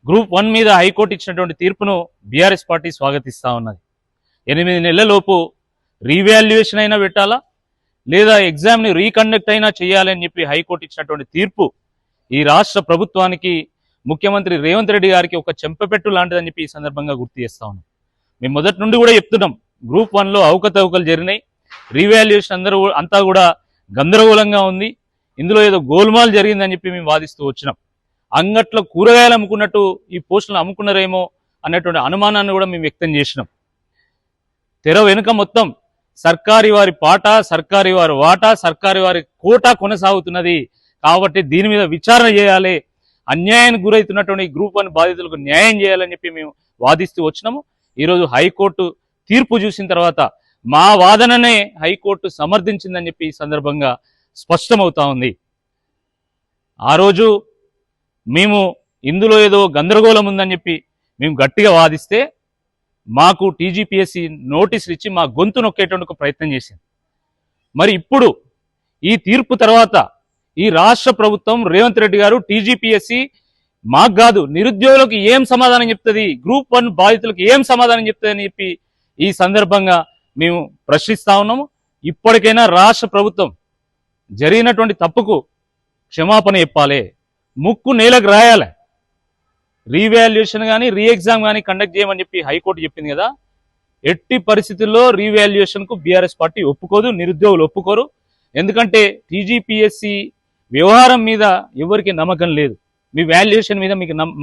Group 1 మీద high court ఇచ్చినటువంటి తీర్పును బీఆర్ఎస్ పార్టీ స్వాగతిస్తూ ఉన్నది. 8 నెలలలోపు రీవాల్యుయేషన్ అయినా పెట్టాలా, లేదా ఎగ్జామ్ని రీకండక్ట్ అయినా చేయాలని చెప్పి హైకోర్టు ఇచ్చినటువంటి తీర్పు ఈ రాష్ట్ర ప్రభుత్వానికి, ముఖ్యమంత్రి రేవంత్ రెడ్డి గారికి ఒక చెంపపెట్టు లాంటిదని చెప్పి ఈ సందర్భంగా గుర్తు చేస్తా ఉన్నాం. మేము మొదటి నుండి కూడా చెప్తున్నాం, గ్రూప్ 1లో అవకతవకలు జరిగినాయి, రీవాల్యుయేషన్ అంతా కూడా గందరగోళంగా ఉంది, ఇందులో ఏదో గోల్మాల్ జరిగిందని చెప్పి మేము వాదిస్తూ వచ్చినాం. అంగట్లో కూరగాయలు అమ్ముకున్నట్టు ఈ పోస్టులను అమ్ముకున్నారేమో అన్నటువంటి అనుమానాన్ని కూడా మేము వ్యక్తం చేసినాం. తెర వెనుక మొత్తం సర్కారీ వారి పాట, సర్కారీ వారి వాటా, సర్కారీ వారి కోటా కొనసాగుతున్నది. కాబట్టి దీని మీద విచారణ చేయాలి, అన్యాయానికి గురవుతున్నటువంటి గ్రూప్ 1 బాధితులకు న్యాయం చేయాలని చెప్పి మేము వాదిస్తూ వచ్చినాము. ఈరోజు హైకోర్టు తీర్పు చూసిన తర్వాత మా వాదననే హైకోర్టు సమర్థించిందని చెప్పి ఈ సందర్భంగా స్పష్టమవుతా ఉంది. ఆ రోజు మేము ఇందులో ఏదో గందరగోళం ఉందని చెప్పి మేము గట్టిగా వాదిస్తే మాకు టీజీపీఎస్సీ నోటీసులు ఇచ్చి మా గొంతు నొక్కేటువంటి ప్రయత్నం చేసింది. మరి ఇప్పుడు ఈ తీర్పు తర్వాత ఈ రాష్ట్ర ప్రభుత్వం, రేవంత్ రెడ్డి గారు, టీజీపీఎస్సీ మాకు కాదు నిరుద్యోగులకు ఏం సమాధానం చెప్తుంది, గ్రూప్ 1 బాధితులకు ఏం సమాధానం చెప్తుంది అని చెప్పి ఈ సందర్భంగా మేము ప్రశ్నిస్తా ఉన్నాము. ఇప్పటికైనా రాష్ట్ర ప్రభుత్వం జరిగినటువంటి తప్పుకు క్షమాపణ చెప్పాలి, ముక్కు నేలకు రాయాలి. రీవాల్యుయేషన్ కానీ రీ ఎగ్జామ్ కానీ కండక్ట్ చేయమని చెప్పి హైకోర్టు చెప్పింది కదా, ఎట్టి పరిస్థితుల్లో రీవాల్యుయేషన్కు బీఆర్ఎస్ పార్టీ ఒప్పుకోదు, నిరుద్యోగులు ఒప్పుకోరు. ఎందుకంటే టీజీపీఎస్సీ వ్యవహారం మీద ఎవరికి నమ్మకం లేదు, మీ వాల్యుయేషన్ మీద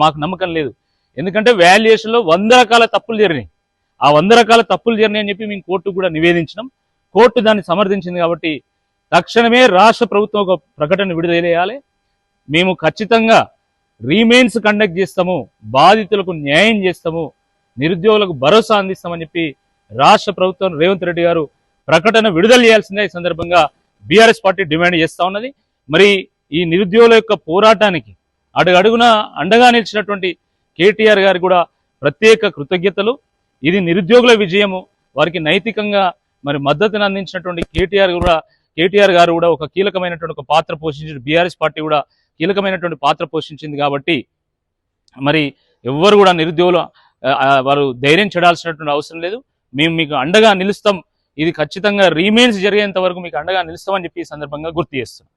మాకు నమ్మకం లేదు. ఎందుకంటే వాల్యుయేషన్లో 100 రకాల తప్పులు జరిగినాయి. ఆ 100 రకాల తప్పులు జరిగినాయి అని చెప్పి మేము కోర్టుకు కూడా నివేదించినాం. కోర్టు దాన్ని సమర్థించింది. కాబట్టి తక్షణమే రాష్ట్ర ప్రభుత్వం ఒక ప్రకటన విడుదల చేయాలి. మేము ఖచ్చితంగా రీమెయిన్స్ కండక్ట్ చేస్తాము, బాధితులకు న్యాయం చేస్తాము, నిరుద్యోగులకు భరోసా అందిస్తామని చెప్పి రాష్ట్ర ప్రభుత్వం, రేవంత్ రెడ్డి గారు ప్రకటన విడుదల చేయాల్సిందే ఈ సందర్భంగా బీఆర్ఎస్ పార్టీ డిమాండ్ చేస్తూ ఉన్నది. మరి ఈ నిరుద్యోగుల యొక్క పోరాటానికి అడుగడుగున అండగా నిలిచినటువంటి కేటీఆర్ గారికి కూడా ప్రత్యేక కృతజ్ఞతలు. ఇది నిరుద్యోగుల విజయము. వారికి నైతికంగా మరి మద్దతును అందించినటువంటి కేటీఆర్ గారు కూడా ఒక కీలకమైనటువంటి ఒక పాత్ర పోషించారు. బీఆర్ఎస్ పార్టీ కూడా కీలకమైనటువంటి పాత్ర పోషించింది. కాబట్టి మరి ఎవ్వరు కూడా నిరుద్యోగులు వారు ధైర్యం చెడాల్సినటువంటి అవసరం లేదు. మేము మీకు అండగా నిలుస్తాం, ఇది ఖచ్చితంగా రీమెయిన్స్ జరిగేంత వరకు మీకు అండగా నిలుస్తామని చెప్పి ఈ సందర్భంగా గుర్తు చేస్తున్నాం.